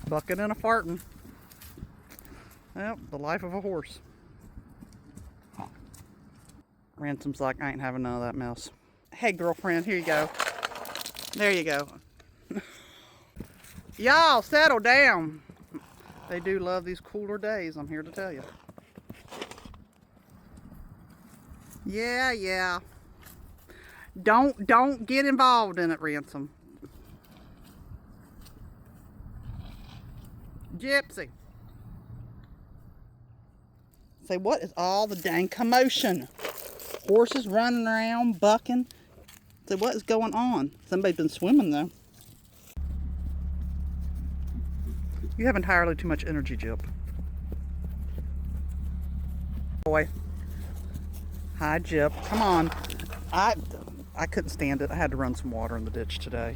Bucking and a farting. Yep, the life of a horse. Ransom's like, I ain't having none of that mess. Hey, girlfriend, here you go. There you go. Y'all, settle down. They do love these cooler days, I'm here to tell you. Yeah. Don't get involved in it, Ransom. Gypsy. Say, what is all the dang commotion? Horses running around, bucking. Say, what is going on? Somebody's been swimming, though. You have entirely too much energy, Gyp. Boy. Hi, Gyp. Come on. I couldn't stand it. I had to run some water in the ditch today.